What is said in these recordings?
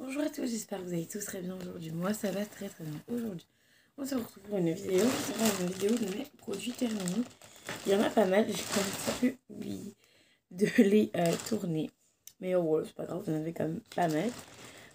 Bonjour à tous, j'espère que vous allez tous très bien aujourd'hui. Moi ça va très bien. Aujourd'hui, on se retrouve pour une vidéo qui sera une vidéo de mes produits terminés. Il y en a pas mal, j'ai un petit peu oublié de les tourner. Mais ouais, c'est pas grave, vous en avez quand même pas mal.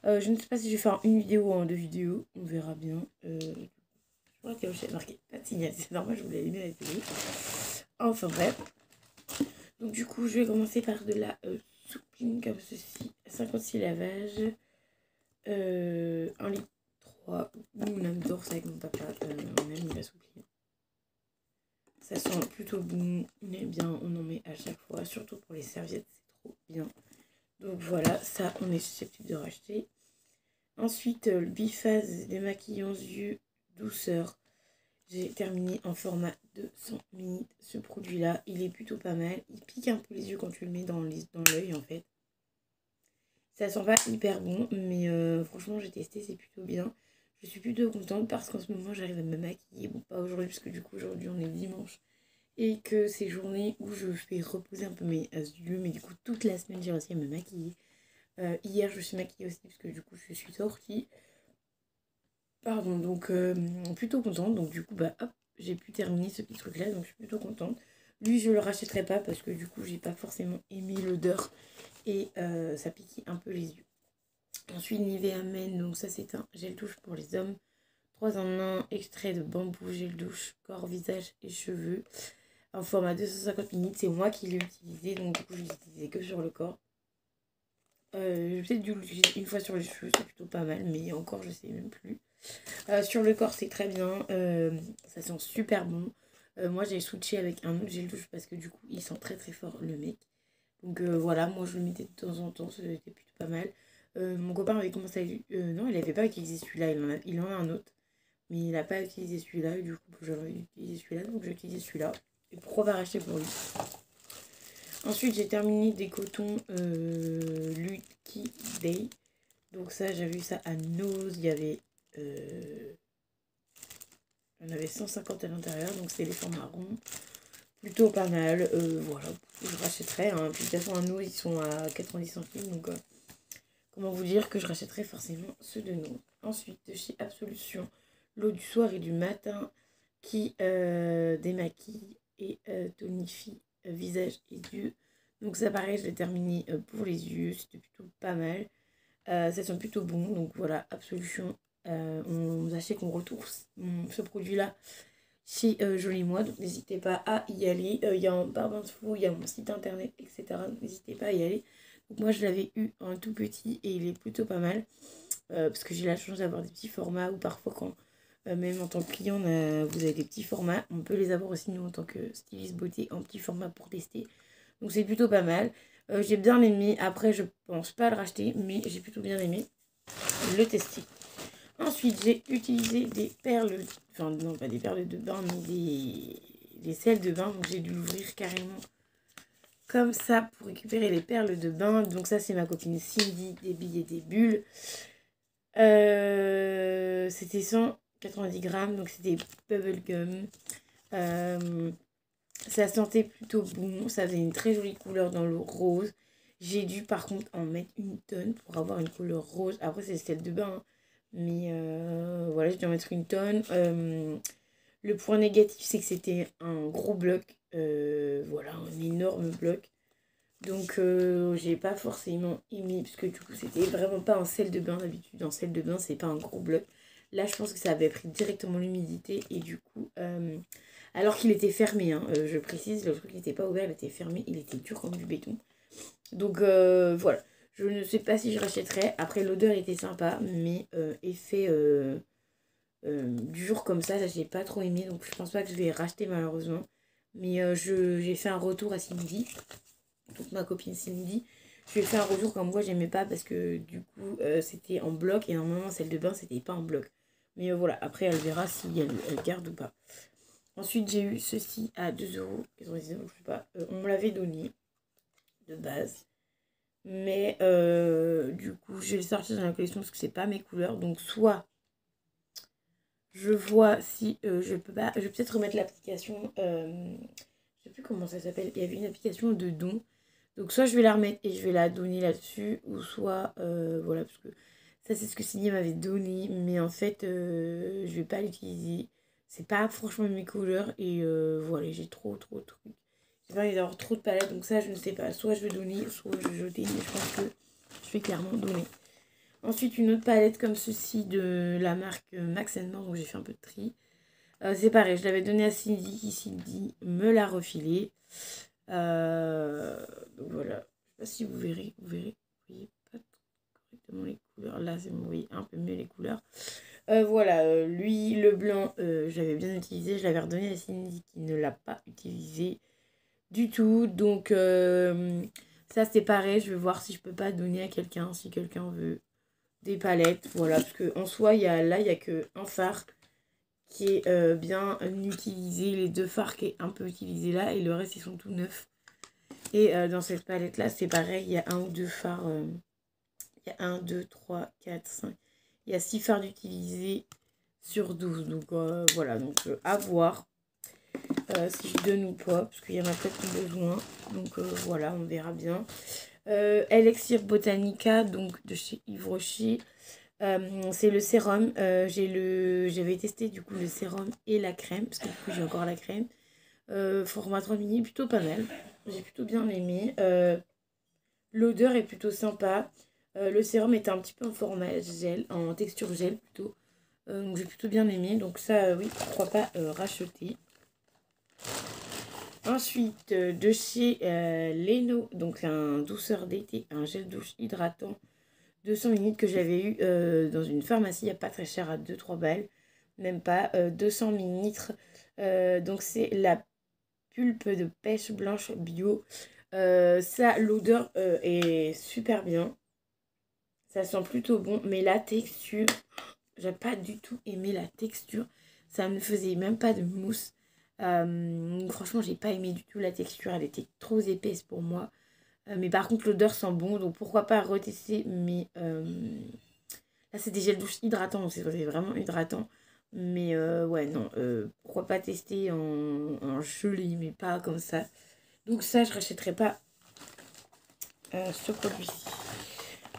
Je ne sais pas si je vais faire une vidéo ou en deux vidéos, on verra bien. Je crois qu'il y a marqué pas de signal, c'est normal, je voulais allumer la télé. Enfin bref. Donc du coup, je vais commencer par de la soupline comme ceci, 56 lavages. 1 litre 3, nous on adore ça avec mon papa, on aime la soupline. Ça sent plutôt bon, on aime bien, on en met à chaque fois, surtout pour les serviettes, c'est trop bien. Donc voilà, ça on est susceptible de racheter. Ensuite, le Biphase démaquillant yeux douceur. J'ai terminé en format 200 ml. Ce produit-là, il est plutôt pas mal. Il pique un peu les yeux quand tu le mets dans l'œil en fait. Ça sent pas hyper bon, mais franchement j'ai testé, c'est plutôt bien. Je suis plutôt contente parce qu'en ce moment j'arrive à me maquiller. Bon, pas aujourd'hui parce que du coup aujourd'hui on est dimanche. Et que c'est journée où je fais reposer un peu mes yeux. Mais du coup toute la semaine j'ai réussi à me maquiller. Hier je me suis maquillée aussi parce que du coup je suis sortie. Pardon, donc plutôt contente. Donc du coup bah hop, j'ai pu terminer ce petit truc là. Donc je suis plutôt contente. Lui je le rachèterai pas parce que du coup j'ai pas forcément aimé l'odeur. Et ça piquait un peu les yeux. Ensuite, Nivea Men, donc ça c'est un gel douche pour les hommes. 3 en 1, extrait de bambou, gel douche, corps, visage et cheveux. En format 250 ml, c'est moi qui l'ai utilisé, donc du coup je l'ai utilisé que sur le corps. J'ai peut-être dû l'utiliser une fois sur les cheveux, c'est plutôt pas mal, mais encore je sais même plus. Sur le corps c'est très bien, ça sent super bon. Moi j'ai switché avec un autre gel douche parce que du coup il sent très très fort le mec. Donc voilà, moi je le mettais de temps en temps, c'était plutôt pas mal. Mon copain avait commencé à... non, il n'avait pas utilisé celui-là, il en a un autre. Mais il n'a pas utilisé celui-là, et du coup j'aurais utilisé celui-là, donc j'ai utilisé celui-là. Et pourquoi pas racheter pour lui. Ensuite j'ai terminé des cotons Lucky Day. Donc ça, j'ai vu ça à Nose, il y avait... on avait 150 à l'intérieur, donc c'est les formats ronds. Plutôt pas mal, voilà, je rachèterai. Hein. Puis de toute façon, à nous, ils sont à 90 centimes, donc comment vous dire que je rachèterai forcément ceux de nous. Ensuite, de chez Absolution, l'eau du soir et du matin qui démaquille et tonifie visage et yeux. Donc ça pareil, je l'ai terminé pour les yeux, c'était plutôt pas mal. Ça sent plutôt bon, donc voilà, Absolution. On sachez qu'on retrouve ce produit-là chez Joli Moi, donc n'hésitez pas à y aller. Il y a en barre d'infos, il y a mon site internet, etc. Donc n'hésitez pas à y aller. Donc moi je l'avais eu en tout petit et il est plutôt pas mal. Parce que j'ai la chance d'avoir des petits formats ou parfois quand même en tant que client vous avez des petits formats. On peut les avoir aussi nous en tant que styliste beauté en petit format pour tester. Donc c'est plutôt pas mal. J'ai bien aimé. Après je pense pas le racheter mais j'ai plutôt bien aimé le tester. Ensuite, j'ai utilisé des perles, enfin non pas des perles de bain, mais des sels de bain. Donc j'ai dû l'ouvrir carrément comme ça pour récupérer les perles de bain. Donc ça c'est ma copine Cindy, des billes et des bulles. C'était 190 grammes, donc c'était bubblegum. Ça sentait plutôt bon, ça faisait une très jolie couleur dans le rose. J'ai dû par contre en mettre une tonne pour avoir une couleur rose. Après c'est le sel de bain. Hein. Mais voilà, je dois en mettre une tonne. Le point négatif, c'est que c'était un gros bloc. Voilà, un énorme bloc. Donc, j'ai pas forcément aimé, parce que du coup, c'était vraiment pas un sel de bain. D'habitude, un sel de bain, c'est pas un gros bloc. Là, je pense que ça avait pris directement l'humidité. Et du coup, alors qu'il était fermé, hein, je précise, le truc n'était pas ouvert, il était fermé. Il était dur comme du béton. Donc, voilà. Je ne sais pas si je rachèterai. Après, l'odeur était sympa, mais effet du jour comme ça j'ai pas trop aimé. Donc, je pense pas que je vais racheter malheureusement. Mais j'ai fait un retour à Cindy, donc ma copine Cindy. Je lui ai fait un retour comme moi, j'aimais pas parce que du coup, c'était en bloc. Et normalement, celle de bain, c'était pas en bloc. Mais voilà, après, elle verra si elle garde ou pas. Ensuite, j'ai eu ceci à 2 €. Je sais pas. On me l'avait donné de base. Mais du coup, je vais le sortir dans la collection parce que c'est pas mes couleurs. Donc, soit je vois si je peux pas. Je vais peut-être remettre l'application. Je sais plus comment ça s'appelle. Il y avait une application de don. Donc, soit je vais la remettre et je vais la donner là-dessus. Ou soit, voilà, parce que Ça, c'est ce que Cindy m'avait donné, mais en fait, je vais pas l'utiliser. C'est pas franchement mes couleurs, et voilà, j'ai trop de trucs. J'ai pas envie d'avoir trop de palettes, donc ça, je ne sais pas. Soit je vais donner, soit je vais jeter, mais je pense que je vais clairement donner. Ensuite, une autre palette comme ceci de la marque Max More, donc j'ai fait un peu de tri. C'est pareil, je l'avais donné à Cindy, qui Cindy me l'a refilé. Donc voilà, je sais pas si vous verrez, vous voyez pas correctement les couleurs. Là, c'est bon, vous voyez un peu mieux les couleurs. Voilà, lui, le blanc, j'avais bien utilisé, je l'avais redonné à Cindy qui ne l'a pas utilisé du tout. Donc ça, c'est pareil, je vais voir si je peux pas donner à quelqu'un, si quelqu'un veut des palettes. Voilà, parce qu'en soi, là, il n'y a qu'un fard qui est bien utilisé, les 2 fards qui est un peu utilisé là, et le reste ils sont tout neufs. Et dans cette palette là c'est pareil, il y a 1 ou 2 fards, il y a 1, 2, 3, 4, 5, il y a 6 fards d'utilisés sur 12, donc voilà, donc à voir si je donne ou pas, parce qu'il y en a peut-être besoin, donc voilà, on verra bien. Elixir Botanica, donc de chez Yves Rocher. C'est le sérum. J'avais testé du coup le sérum et la crème, parce que du coup j'ai encore la crème. Format 30 ml, plutôt pas mal. J'ai plutôt bien aimé. L'odeur est plutôt sympa. Le sérum était un petit peu en format gel, en texture gel plutôt. Donc j'ai plutôt bien aimé. Donc ça, oui, pourquoi pas racheter. Ensuite, de chez Leno, donc un douceur d'été, un gel douche hydratant 200 ml que j'avais eu dans une pharmacie, il n'y a pas très cher, à 2-3 balles, même pas, 200 ml. Donc c'est la pulpe de pêche blanche bio. Ça, l'odeur est super bien. Ça sent plutôt bon, mais la texture, j'ai pas du tout aimé la texture. Ça ne faisait même pas de mousse. Franchement, j'ai pas aimé du tout la texture, elle était trop épaisse pour moi. Mais par contre, l'odeur sent bon, donc pourquoi pas retester. Mais là, c'est des gels douche hydratants, donc c'est vraiment hydratant. Mais ouais, non, pourquoi pas tester en gelé, mais pas comme ça. Donc ça, je rachèterai pas ce produit-ci.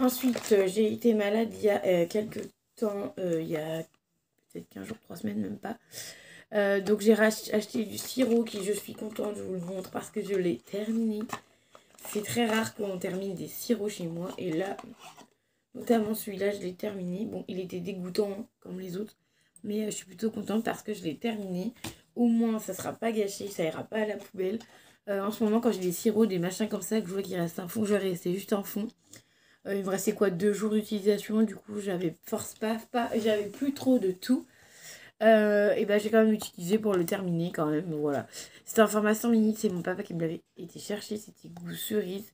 Ensuite, j'ai été malade il y a quelques temps, il y a peut-être 15 jours, 3 semaines, même pas. Donc j'ai acheté du sirop qui, je suis contente, je vous le montre parce que je l'ai terminé. C'est très rare qu'on termine des sirops chez moi. Et là, notamment celui-là, je l'ai terminé. Bon, il était dégoûtant hein, comme les autres. Mais je suis plutôt contente parce que je l'ai terminé. Au moins, ça ne sera pas gâché, ça ira pas à la poubelle. En ce moment, quand j'ai des sirops, des machins comme ça, que je vois qu'il reste un fond, je vais rester juste un fond. Il me restait quoi, 2 jours d'utilisation. Du coup, j'avais j'avais plus trop de tout. Et ben j'ai quand même utilisé pour le terminer quand même. Voilà. C'était un format 100 ml, c'est mon papa qui me l'avait été chercher. C'était goût cerise.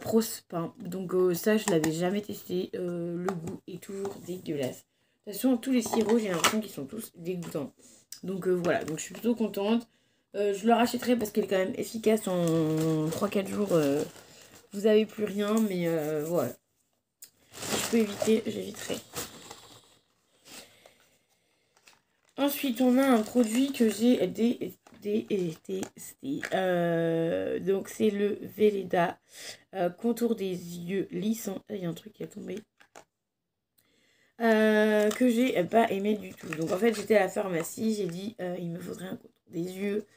Pro Spin. Donc ça, je l'avais jamais testé. Le goût est toujours dégueulasse. De toute façon, tous les sirops, j'ai l'impression qu'ils sont tous dégoûtants. Donc voilà, donc je suis plutôt contente. Je le rachèterai parce qu'il est quand même efficace en 3-4 jours. Vous avez plus rien, mais voilà. Si je peux éviter, j'éviterai. Ensuite, on a un produit que j'ai détesté. Donc, c'est le Velleda contour des yeux lissant. Il y a un truc qui est tombé. Que j'ai pas aimé du tout. Donc, en fait, j'étais à la pharmacie. J'ai dit, il me faudrait un contour des yeux.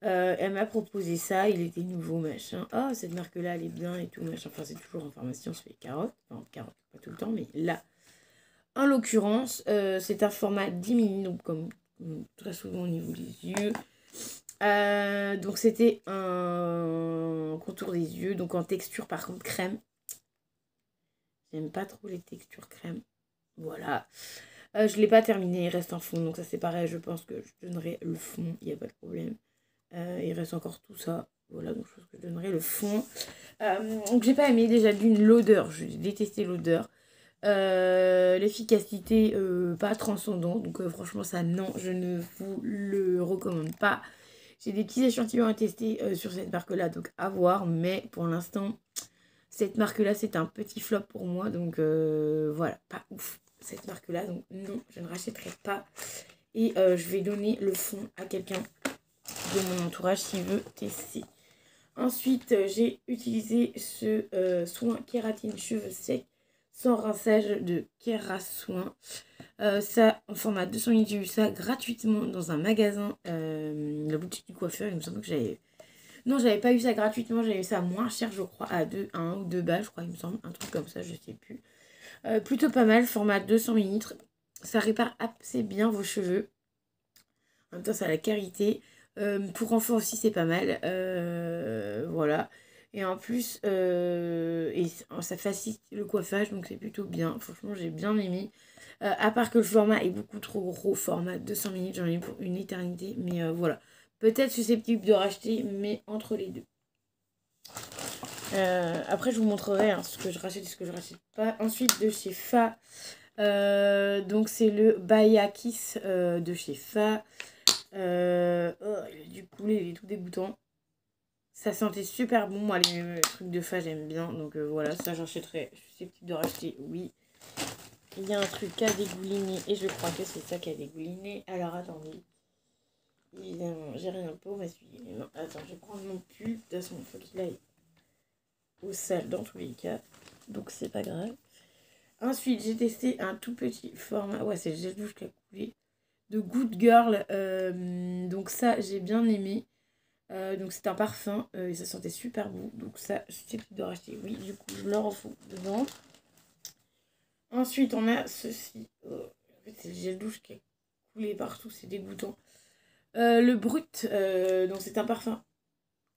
Elle m'a proposé ça. Il était nouveau, machin. Oh, cette marque-là, elle est bien et tout, machin. Enfin, c'est toujours en pharmacie, on se fait carotte. Enfin, carotte, pas tout le temps, mais là... En l'occurrence, c'est un format 10 ml, donc comme très souvent au niveau des yeux. Donc c'était un contour des yeux, donc en texture par contre crème. J'aime pas trop les textures crème. Voilà. Je ne l'ai pas terminé, il reste un fond, donc ça c'est pareil, je pense que je donnerai le fond, il n'y a pas de problème. Il reste encore tout ça. Voilà, donc je pense que je donnerai le fond. Donc j'ai pas aimé déjà d'une l'odeur, j'ai détesté l'odeur. L'efficacité pas transcendante, donc franchement ça non, je ne vous le recommande pas. J'ai des petits échantillons à tester sur cette marque là, donc à voir, mais pour l'instant cette marque là c'est un petit flop pour moi, donc voilà, pas ouf cette marque là, donc non, je ne rachèterai pas. Et je vais donner le fond à quelqu'un de mon entourage s'il veut tester. Ensuite j'ai utilisé ce soin kératine cheveux secs sans rinçage de Kerasoin. Ça, en format 200 ml, j'ai eu ça gratuitement dans un magasin, la boutique du coiffeur. Il me semble que j'avais... Non, j'avais pas eu ça gratuitement, j'avais eu ça moins cher, je crois, à 1 ou 2 balles, je crois, il me semble. Un truc comme ça, je sais plus. Plutôt pas mal, format 200 ml. Ça répare assez bien vos cheveux. En même temps, ça a la qualité. Pour enfants aussi, c'est pas mal. Voilà. Et en plus, ça facilite le coiffage, donc c'est plutôt bien. Franchement, j'ai bien aimé. À part que le format est beaucoup trop gros, format 200 ml, j'en ai pour une éternité. Mais voilà. Peut-être susceptible de racheter, mais entre les deux. Après, je vous montrerai hein, ce que je rachète et ce que je rachète pas. Ensuite, de chez Fa. Donc, c'est le Bayakis de chez Fa. Il a dû couler, il est tout dégoûtant. Ça sentait super bon. Moi, les trucs de Fa, j'aime bien. Donc, voilà, ça, j'achèterai. Je suis susceptible de racheter, oui. Il y a un truc qui a dégouliné et je crois que c'est ça qui a dégouliné. Alors, attendez. Évidemment, j'ai rien pour m'essuyer les mains. Attends, je vais prendre mon pull. De toute façon, il faut qu'il aille au sale dans tous les cas. Donc, c'est pas grave. Ensuite, j'ai testé un tout petit format. Ouais, c'est le gel douche qui a coulé. De Good Girl. Donc, ça, j'ai bien aimé. Donc, c'est un parfum. Et ça sentait super bon. Donc, ça, je suis de racheter. Oui, du coup, je le refous dedans. Ensuite, on a ceci. En fait, c'est le gel douche qui a coulé partout. C'est dégoûtant. Le Brut, donc c'est un parfum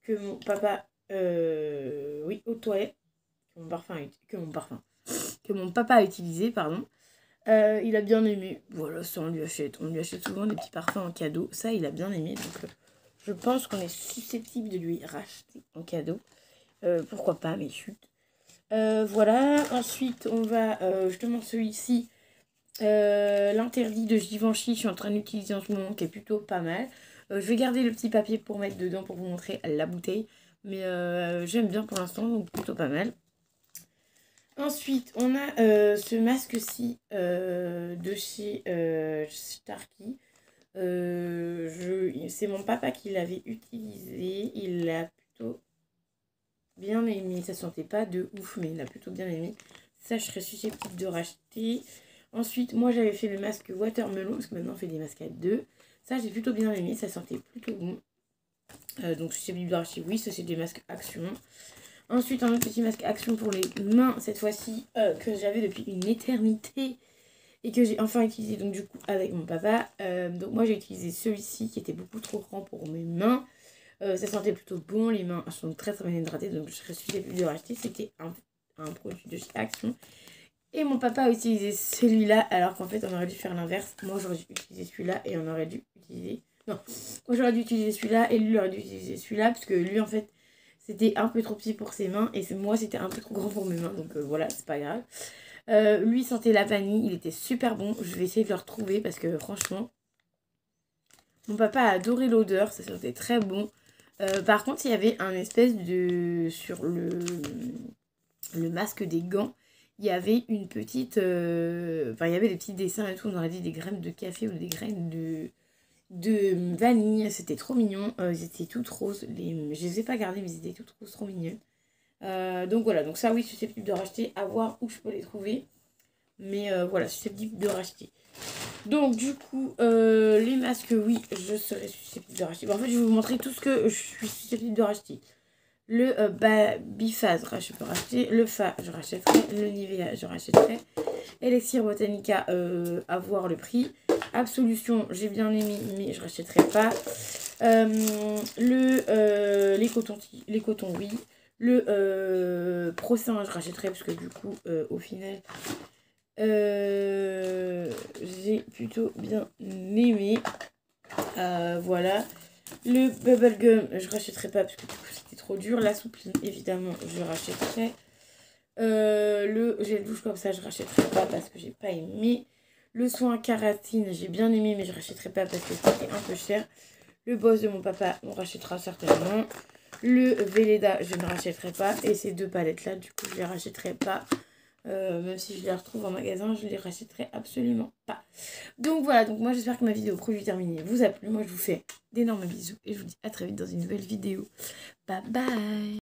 que mon papa, oui, aux toilettes, que mon papa a utilisé, pardon. Il a bien aimé. Voilà, ça on lui achète. On lui achète souvent des petits parfums en cadeau. Ça, il a bien aimé. Donc, je pense qu'on est susceptible de lui racheter en cadeau. Pourquoi pas, mais chut. Voilà. Ensuite, on va justement celui-ci. L'interdit de Givenchy, je suis en train d'utiliser en ce moment, qui est plutôt pas mal. Je vais garder le petit papier pour mettre dedans pour vous montrer la bouteille. Mais j'aime bien pour l'instant, donc plutôt pas mal. Ensuite, on a ce masque-ci de chez Starkey. C'est mon papa qui l'avait utilisé. Il l'a plutôt bien aimé. Ça sentait pas de ouf, mais il l'a plutôt bien aimé. Ça, je serais susceptible de racheter. Ensuite, moi, j'avais fait le masque Watermelon, parce que maintenant, on fait des masques à deux. Ça, j'ai plutôt bien aimé. Ça sentait plutôt bon. Donc, susceptible de racheter, oui. Ça, c'est des masques Action. Ensuite, un autre petit masque Action pour les mains, cette fois-ci, que j'avais depuis une éternité. Et que j'ai enfin utilisé, donc, du coup, avec mon papa. Donc, moi, j'ai utilisé celui-ci, qui était beaucoup trop grand pour mes mains. Ça sentait plutôt bon. Les mains sont très, très bien hydratées. Donc, je serais susceptible de racheter. C'était un produit de chez Action. Et mon papa a utilisé celui-là, alors qu'en fait, on aurait dû faire l'inverse. Moi, j'aurais dû utiliser celui-là et on aurait dû utiliser... Non, moi, j'aurais dû utiliser celui-là et lui aurait dû utiliser celui-là, parce que lui, en fait, c'était un peu trop petit pour ses mains et moi, c'était un peu trop grand pour mes mains. Donc, voilà, c'est pas grave. Lui, sentait la vanille. Il était super bon. Je vais essayer de le retrouver parce que, franchement, mon papa a adoré l'odeur. Ça sentait très bon. Par contre, il y avait un espèce de... Sur le masque des gants, il y avait une petite... Enfin, il y avait des petits dessins et tout. On aurait dit des graines de café ou des graines de vanille. C'était trop mignon. Ils étaient toutes roses. Je les ai pas gardées, mais ils étaient toutes roses, trop mignonnes. Donc voilà. Donc ça, oui, susceptible de racheter. À voir où je peux les trouver. Mais voilà, susceptible de racheter. Donc du coup, les masques, oui, je serais susceptible de racheter. Bon, en fait, je vais vous montrer tout ce que je suis susceptible de racheter. Le Biphase, je peux racheter. Le Fa, je rachèterai. Le Nivea, je rachèterai. Elixir Botanica, à voir le prix. Absolution, j'ai bien aimé, mais je rachèterai pas. Les cotons, oui. Le Procin, je rachèterai parce que du coup, au final, j'ai plutôt bien aimé. Voilà. Le bubblegum, je rachèterai pas parce que du coup c'était trop dur. La soupline, évidemment, je rachèterai. Le gel douche comme ça, je rachèterai pas parce que j'ai pas aimé. Le soin kératine, j'ai bien aimé, mais je rachèterai pas parce que c'était un peu cher. Le boss de mon papa, on rachètera certainement. Le Velleda, je ne rachèterai pas. Et ces deux palettes là, du coup, je les rachèterai pas. Même si je les retrouve en magasin, je les rachèterai absolument pas. Donc voilà, donc moi j'espère que ma vidéo produit terminée vous a plu. Moi je vous fais d'énormes bisous et je vous dis à très vite dans une nouvelle vidéo. Bye bye.